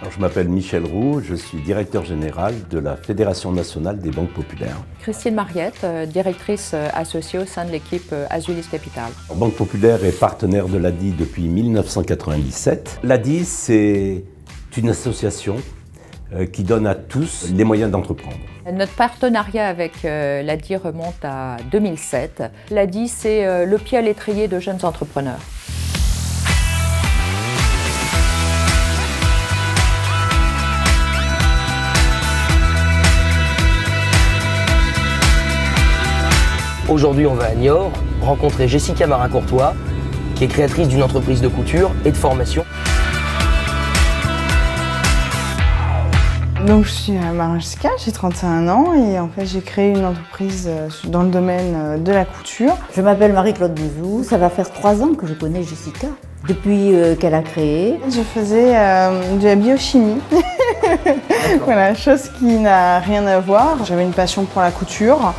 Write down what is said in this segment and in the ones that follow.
Alors, je m'appelle Michel Roux, je suis directeur général de la Fédération nationale des banques populaires. Christine Mariette, directrice associée au sein de l'équipe Azulis Capital. Banque Populaire est partenaire de l'ADI depuis 1997. L'ADI, c'est une association qui donne à tous les moyens d'entreprendre. Notre partenariat avec l'ADI remonte à 2007. L'ADI, c'est le pied à l'étrier de jeunes entrepreneurs. Aujourd'hui, on va à Niort rencontrer Jessica Marin-Courtois, qui est créatrice d'une entreprise de couture et de formation. Donc je suis Marin Jessica, j'ai 31 ans et en fait j'ai créé une entreprise dans le domaine de la couture. Je m'appelle Marie-Claude Bouzou, ça va faire 3 ans que je connais Jessica, depuis qu'elle a créé. Je faisais de la biochimie, voilà, chose qui n'a rien à voir. J'avais une passion pour la couture.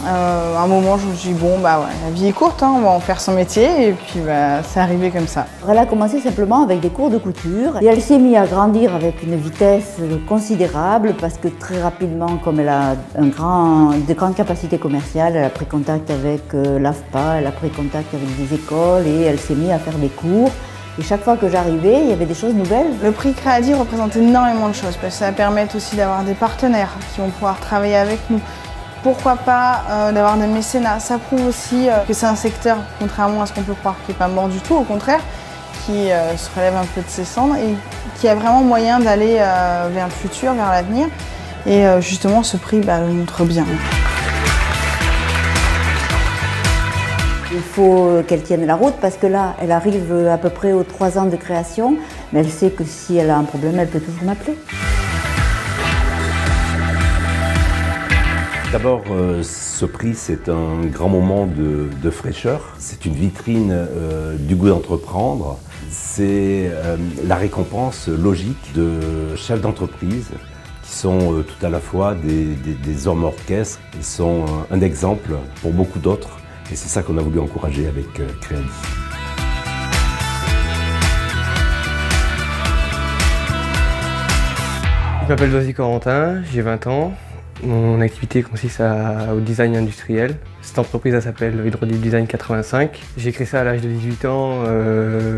À un moment, je me suis dit, bon, bah ouais, la vie est courte, hein, on va en faire son métier, et puis bah, c'est arrivé comme ça. Elle a commencé simplement avec des cours de couture, et elle s'est mise à grandir avec une vitesse considérable, parce que très rapidement, comme elle a de grandes capacités commerciales, elle a pris contact avec l'AFPA, elle a pris contact avec des écoles, et elle s'est mise à faire des cours. Et chaque fois que j'arrivais, il y avait des choses nouvelles. Le prix Créadi représente énormément de choses, parce que ça permet aussi d'avoir des partenaires qui vont pouvoir travailler avec nous. Pourquoi pas d'avoir des mécénats. Ça prouve aussi que c'est un secteur, contrairement à ce qu'on peut croire, qui n'est pas mort du tout, au contraire, qui se relève un peu de ses cendres et qui a vraiment moyen d'aller vers le futur, vers l'avenir. Et justement, ce prix le montre bien. Il faut qu'elle tienne la route parce que là, elle arrive à peu près aux 3 ans de création, mais elle sait que si elle a un problème, elle peut toujours m'appeler. D'abord, ce prix, c'est un grand moment de fraîcheur. C'est une vitrine du goût d'entreprendre. C'est la récompense logique de chefs d'entreprise qui sont tout à la fois des hommes orchestres. Ils sont un exemple pour beaucoup d'autres. Et c'est ça qu'on a voulu encourager avec Créadi. Je m'appelle Doisy Corentin, j'ai 20 ans. Mon activité consiste au design industriel. Cette entreprise s'appelle Hydraulique Design 85. J'ai créé ça à l'âge de 18 ans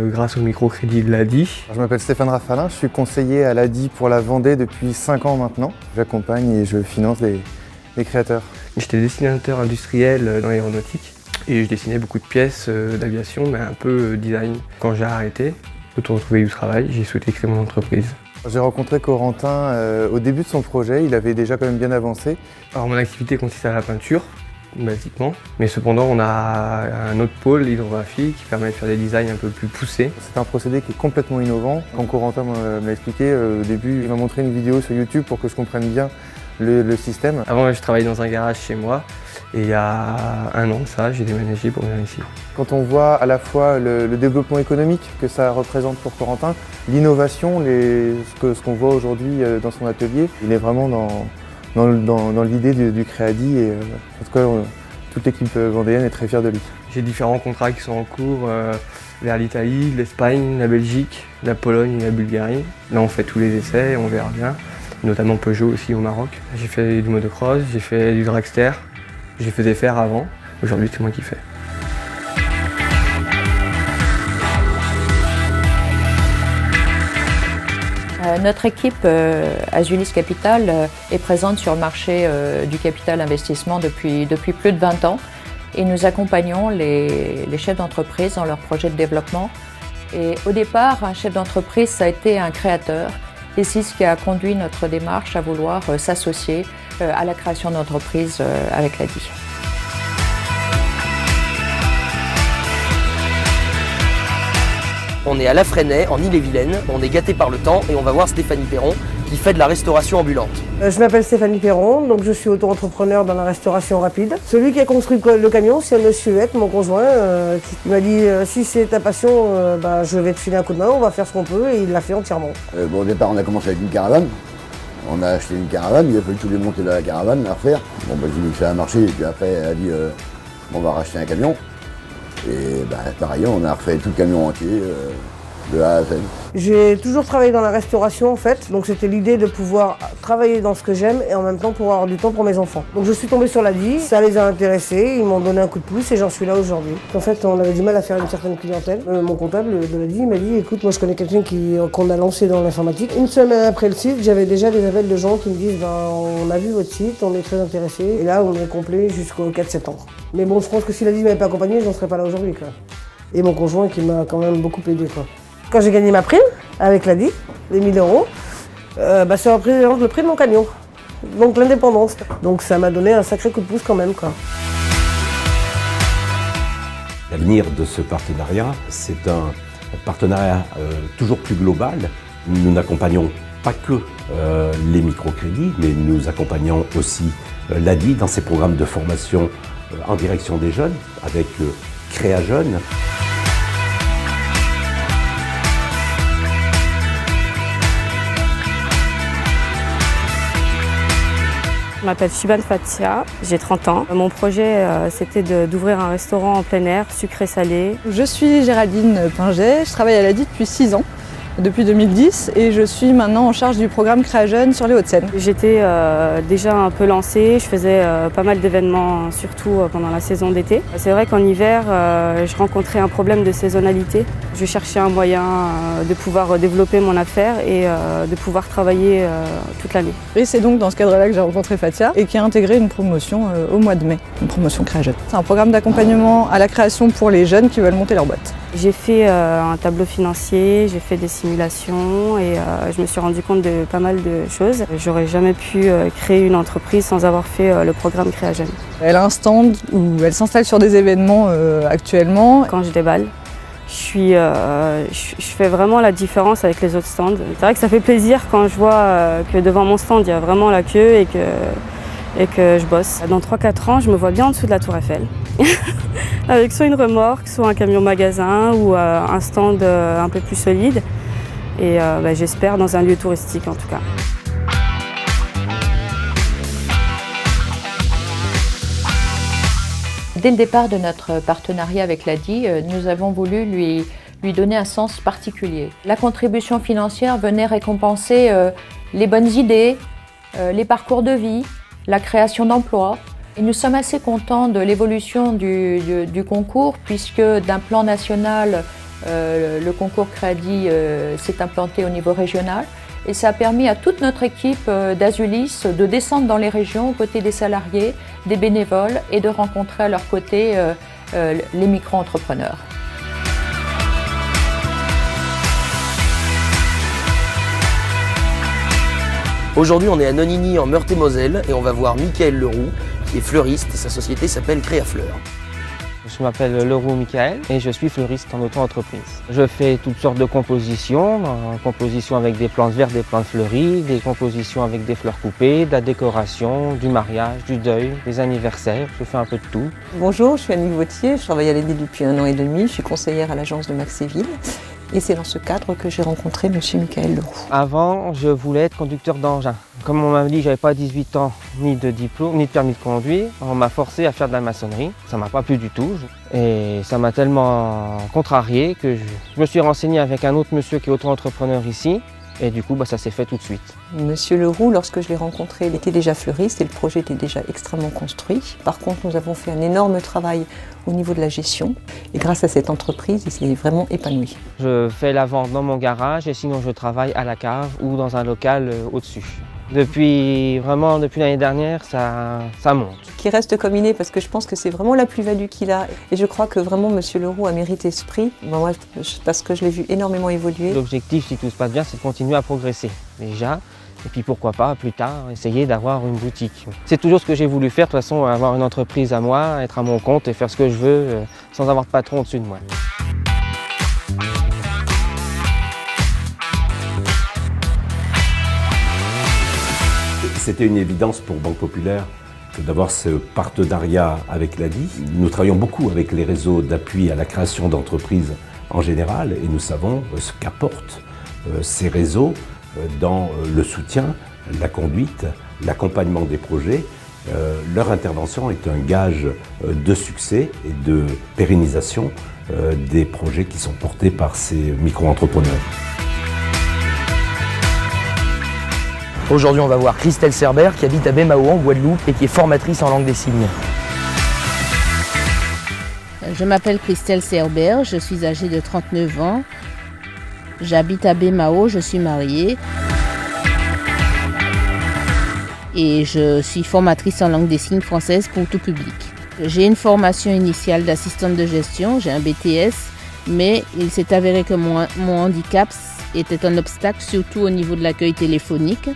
grâce au microcrédit de l'ADI. Je m'appelle Stéphane Rafalin, je suis conseiller à l'ADI pour la Vendée depuis 5 ans maintenant. J'accompagne et je finance les créateurs. J'étais dessinateur industriel dans l'aéronautique et je dessinais beaucoup de pièces d'aviation, mais un peu design. Quand j'ai arrêté, pour retrouver du travail, j'ai souhaité créer mon entreprise. J'ai rencontré Corentin au début de son projet, il avait déjà quand même bien avancé. Alors mon activité consiste à la peinture, basiquement, mais cependant on a un autre pôle, l'hydrographie, qui permet de faire des designs un peu plus poussés. C'est un procédé qui est complètement innovant. Quand Corentin me l'a expliqué, au début il m'a montré une vidéo sur YouTube pour que je comprenne bien le système. Avant je travaillais dans un garage chez moi, et il y a 1 an de ça, j'ai déménagé pour venir ici. Quand on voit à la fois le développement économique que ça représente pour Corentin, l'innovation, ce qu'on voit aujourd'hui dans son atelier, il est vraiment dans l'idée du Créadi et en tout cas toute l'équipe vendéenne est très fière de lui. J'ai différents contrats qui sont en cours vers l'Italie, l'Espagne, la Belgique, la Pologne et la Bulgarie. Là on fait tous les essais, on verra bien, notamment Peugeot aussi au Maroc. J'ai fait du motocross, j'ai fait du dragster, j'ai fait des fers avant, aujourd'hui c'est moi qui fais. Notre équipe Azulis Capital est présente sur le marché du capital investissement depuis plus de 20 ans et nous accompagnons les chefs d'entreprise dans leurs projets de développement. Et au départ, un chef d'entreprise, ça a été un créateur et c'est ce qui a conduit notre démarche à vouloir s'associer à la création d'entreprises avec l'ADI. On est à La Fresnaye, en Ille-et-Vilaine. On est gâté par le temps et on va voir Stéphanie Perron qui fait de la restauration ambulante. Je m'appelle Stéphanie Perron, donc je suis auto-entrepreneur dans la restauration rapide. Celui qui a construit le camion, c'est monsieur Huette, mon conjoint, qui m'a dit si c'est ta passion, je vais te filer un coup de main, on va faire ce qu'on peut, et il l'a fait entièrement. Au départ, on a commencé avec une caravane. On a acheté une caravane, il a fallu tous les monter la caravane, la refaire. J'ai dit que ça a marché, et puis après, elle a dit on va racheter un camion. Et par ailleurs, on a refait tout le camion entier. de A à Z. J'ai toujours travaillé dans la restauration en fait, donc c'était l'idée de pouvoir travailler dans ce que j'aime et en même temps pouvoir avoir du temps pour mes enfants. Donc je suis tombée sur l'ADI, ça les a intéressés, ils m'ont donné un coup de pouce et j'en suis là aujourd'hui. En fait, on avait du mal à faire une certaine clientèle. Mon comptable de l'ADI m'a dit, écoute, moi je connais quelqu'un qu'on a lancé dans l'informatique. Une semaine après le site, j'avais déjà des appels de gens qui me disent, on a vu votre site, on est très intéressés. Et là, on est complet jusqu'au 4 septembre. Mais bon, je pense que si l'ADI ne m'avait pas accompagné, je n'en serais pas là aujourd'hui. Et mon conjoint qui m'a quand même beaucoup aidé. Quand j'ai gagné ma prime avec l'ADI, les 1 000 €, ça représente le prix de mon camion, donc l'indépendance. Donc ça m'a donné un sacré coup de pouce quand même. L'avenir de ce partenariat, c'est un partenariat toujours plus global. Nous n'accompagnons pas que les microcrédits, mais nous accompagnons aussi l'ADI dans ses programmes de formation en direction des jeunes, avec Créa Jeunes. Je m'appelle Shibane Fatia, j'ai 30 ans. Mon projet, c'était d'ouvrir un restaurant en plein air, sucré-salé. Je suis Géraldine Pinget, je travaille à l'ADI depuis 6 ans. Depuis 2010 et je suis maintenant en charge du programme Créa Jeunes sur les Hauts-de-Seine. J'étais déjà un peu lancée, je faisais pas mal d'événements, surtout pendant la saison d'été. C'est vrai qu'en hiver, je rencontrais un problème de saisonnalité. Je cherchais un moyen de pouvoir développer mon affaire et de pouvoir travailler toute l'année. Et c'est donc dans ce cadre-là que j'ai rencontré Fatia et qui a intégré une promotion au mois de mai, une promotion Créa Jeunes. C'est un programme d'accompagnement à la création pour les jeunes qui veulent monter leur boîte. J'ai fait un tableau financier, j'ai fait des simulations et je me suis rendu compte de pas mal de choses. J'aurais jamais pu créer une entreprise sans avoir fait le programme Créa Jeunes. Elle a un stand où elle s'installe sur des événements actuellement. Quand je déballe, je fais vraiment la différence avec les autres stands. C'est vrai que ça fait plaisir quand je vois que devant mon stand, il y a vraiment la queue et que je bosse. Dans 3-4 ans, je me vois bien en dessous de la Tour Eiffel. Avec soit une remorque, soit un camion magasin ou un stand un peu plus solide. Et j'espère dans un lieu touristique en tout cas. Dès le départ de notre partenariat avec l'ADI, nous avons voulu lui donner un sens particulier. La contribution financière venait récompenser les bonnes idées, les parcours de vie, la création d'emplois. Et nous sommes assez contents de l'évolution du concours puisque d'un plan national, le concours Crédit s'est implanté au niveau régional et ça a permis à toute notre équipe d'Azulis de descendre dans les régions aux côtés des salariés, des bénévoles et de rencontrer à leur côté les micro-entrepreneurs. Aujourd'hui, on est à Nonigny en Meurthe-et-Moselle et on va voir Michael Leroux, qui est fleuriste et sa société s'appelle Créafleur. Je m'appelle Leroux Michael et je suis fleuriste en auto-entreprise. Je fais toutes sortes de compositions, compositions avec des plantes vertes, des plantes fleuries, des compositions avec des fleurs coupées, de la décoration, du mariage, du deuil, des anniversaires, je fais un peu de tout. Bonjour, je suis Annick Vautier, je travaille à l'ADI depuis 1 an et demi, je suis conseillère à l'agence de Maxéville. Et c'est dans ce cadre que j'ai rencontré M. Michael Leroux. Avant, je voulais être conducteur d'engin. Comme on m'a dit que j'avais pas 18 ans, ni de diplôme, ni de permis de conduire, on m'a forcé à faire de la maçonnerie. Ça m'a pas plu du tout. Et ça m'a tellement contrarié que je me suis renseigné avec un autre monsieur qui est auto-entrepreneur ici. Et du coup, ça s'est fait tout de suite. Monsieur Leroux, lorsque je l'ai rencontré, il était déjà fleuriste et le projet était déjà extrêmement construit. Par contre, nous avons fait un énorme travail au niveau de la gestion. Et grâce à cette entreprise, il s'est vraiment épanoui. Je fais la vente dans mon garage et sinon je travaille à la cave ou dans un local au-dessus. Depuis l'année dernière, ça monte. Qui reste comme il est parce que je pense que c'est vraiment la plus-value qu'il a. Et je crois que vraiment Monsieur Leroux a mérité ce prix. Moi, parce que je l'ai vu énormément évoluer. L'objectif, si tout se passe bien, c'est de continuer à progresser déjà. Et puis pourquoi pas, plus tard, essayer d'avoir une boutique. C'est toujours ce que j'ai voulu faire, de toute façon, avoir une entreprise à moi, être à mon compte et faire ce que je veux sans avoir de patron au-dessus de moi. C'était une évidence pour Banque Populaire d'avoir ce partenariat avec l'ADI. Nous travaillons beaucoup avec les réseaux d'appui à la création d'entreprises en général et nous savons ce qu'apportent ces réseaux dans le soutien, la conduite, l'accompagnement des projets Leur intervention est un gage de succès et de pérennisation des projets qui sont portés par ces micro-entrepreneurs. Aujourd'hui, on va voir Christelle Cerber qui habite à Baie-Mahault en Guadeloupe et qui est formatrice en langue des signes. Je m'appelle Christelle Cerber, je suis âgée de 39 ans. J'habite à Baie-Mahault, je suis mariée. Et je suis formatrice en langue des signes française pour tout public. J'ai une formation initiale d'assistante de gestion, j'ai un BTS, mais il s'est avéré que mon handicap était un obstacle, surtout au niveau de l'accueil téléphonique.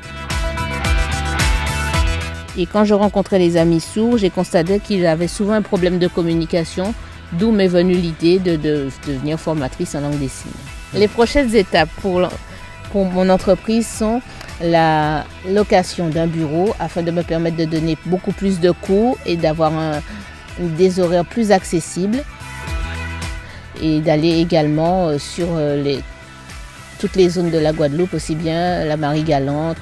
Et quand je rencontrais les amis sourds, j'ai constaté qu'ils avaient souvent un problème de communication, d'où m'est venue l'idée de devenir formatrice en langue des signes. Les prochaines étapes pour mon entreprise sont la location d'un bureau afin de me permettre de donner beaucoup plus de cours et d'avoir des horaires plus accessibles et d'aller également sur toutes les zones de la Guadeloupe, aussi bien la Marie-Galante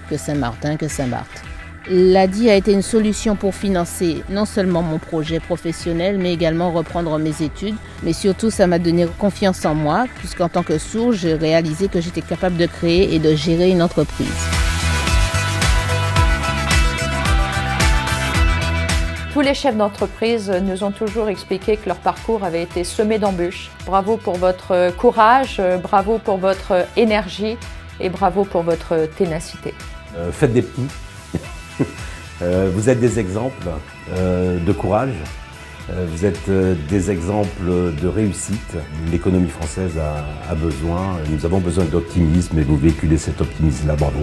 que Saint-Martin que Saint-Barth. L'ADI a été une solution pour financer non seulement mon projet professionnel, mais également reprendre mes études. Mais surtout, ça m'a donné confiance en moi, puisqu'en tant que sourd, j'ai réalisé que j'étais capable de créer et de gérer une entreprise. Tous les chefs d'entreprise nous ont toujours expliqué que leur parcours avait été semé d'embûches. Bravo pour votre courage, bravo pour votre énergie et bravo pour votre ténacité. Faites des petits. Vous êtes des exemples de courage, vous êtes des exemples de réussite. L'économie française a besoin, nous avons besoin d'optimisme et vous véhiculez cet optimisme-là, bravo.